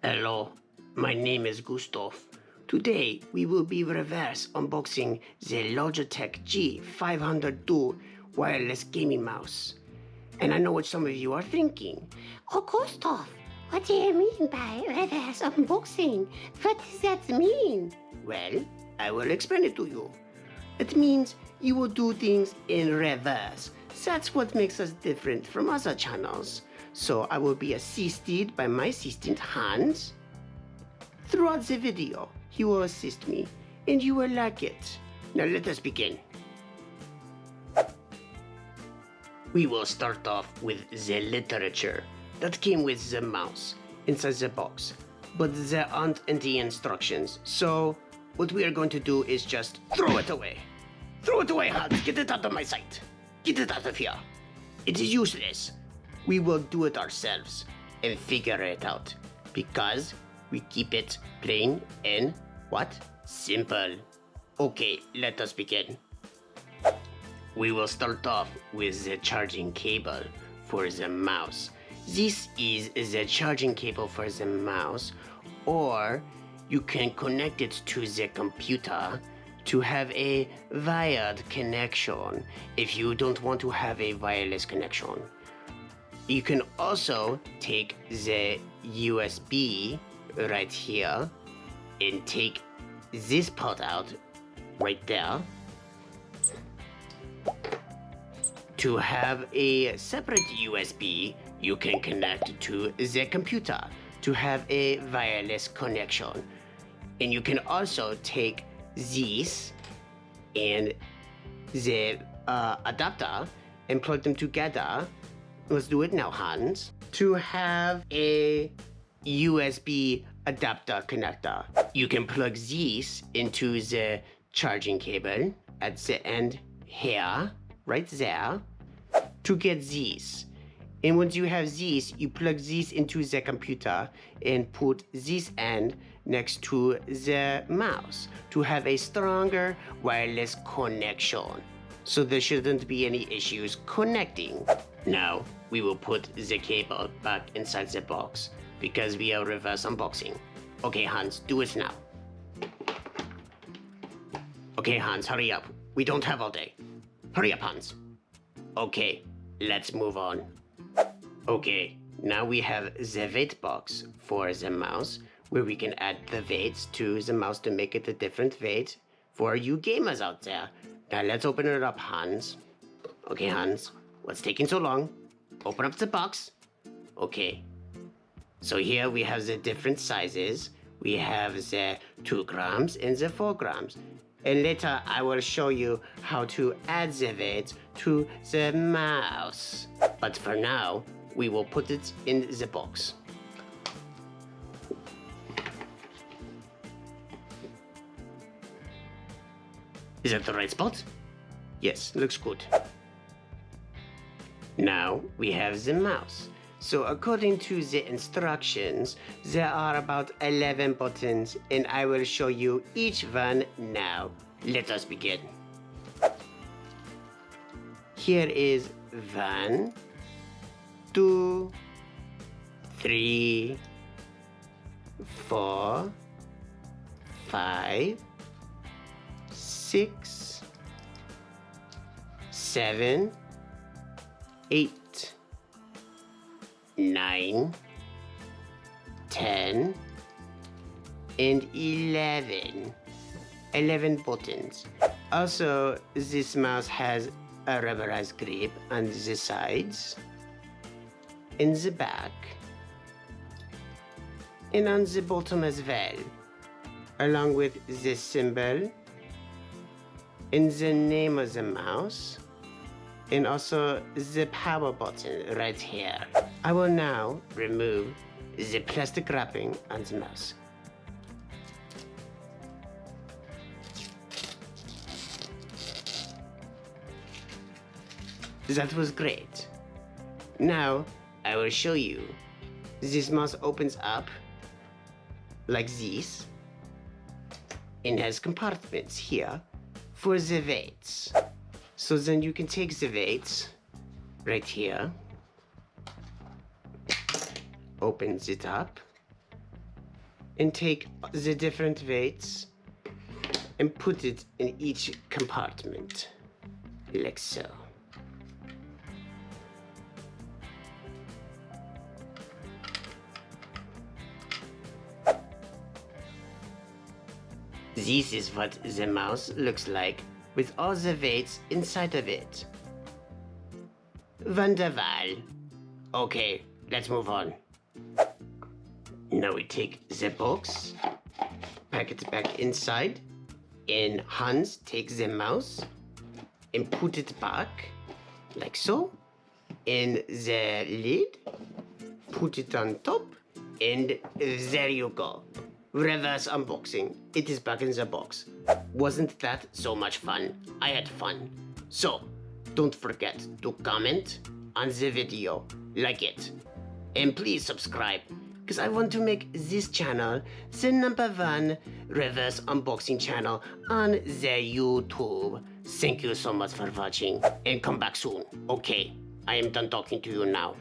Hello, my name is Gustav. Today we will be reverse unboxing the Logitech G502 wireless gaming mouse. And I know what some of you are thinking. Oh, Gustav, what do you mean by reverse unboxing? What does that mean? Well, I will explain it to you. It means you will do things in reverse. That's what makes us different from other channels. So I will be assisted by my assistant Hans. Throughout the video, he will assist me, and you will like it. Now let us begin. We will start off with the literature that came with the mouse inside the box, but there aren't any instructions, so what we are going to do is just throw it away. Throw it away, Hans. Get it out of my sight. Get it out of here. It is useless. We will do it ourselves and figure it out because we keep it plain and what? Simple. Okay, let us begin. We will start off with the charging cable for the mouse. This is the charging cable for the mouse, or you can connect it to the computer to have a wired connection if you don't want to have a wireless connection. You can also take the USB right here and take this part out right there to have a separate USB you can connect to the computer to have a wireless connection. And you can also take this and the adapter and plug them together. Let's do it now, Hans. To have a USB adapter connector. You can plug this into the charging cable at the end here, right there, to get this. And once you have this, you plug this into the computer and put this end next to the mouse to have a stronger wireless connection. So there shouldn't be any issues connecting. Now, we will put the cable back inside the box because we are reverse unboxing. Okay, Hans, do it now. Okay, Hans, hurry up. We don't have all day. Hurry up, Hans. Okay, let's move on. Okay, now we have the weight box for the mouse where we can add the weights to the mouse to make it a different weight for you gamers out there. Now let's open it up, Hans. Okay, Hans, what's taking so long? Open up the box. Okay. So here we have the different sizes. We have the 2 grams and the 4 grams. And later I will show you how to add the weight to the mouse. But for now, we will put it in the box. Is that the right spot? Yes, looks good. Now we have the mouse. So according to the instructions, there are about 11 buttons and I will show you each one now. Let us begin. Here is 1, 2, 3, 4, 5, 6, 7, 8, 9, 10, and 11. 11 buttons. Also, this mouse has a rubberized grip on the sides, in the back, and on the bottom as well, along with the symbol and the name of the mouse, and also the power button right here. I will now remove the plastic wrapping on the mouse. That was great. Now I will show you. This mouse opens up like this and has compartments here for the weights. So then you can take the weights right here, opens it up, and take the different weights and put it in each compartment, like so. This is what the mouse looks like with all the weights inside of it. Wonderful. Okay, let's move on. Now we take the box, pack it back inside, and Hans takes the mouse and put it back, like so, and the lid, put it on top, and there you go. Reverse unboxing. It is back in the box. Wasn't that so much fun? I had fun. So, don't forget to comment on the video, like it, and please subscribe, because I want to make this channel the #1 reverse unboxing channel on the YouTube. Thank you so much for watching, and come back soon. Okay, I am done talking to you now.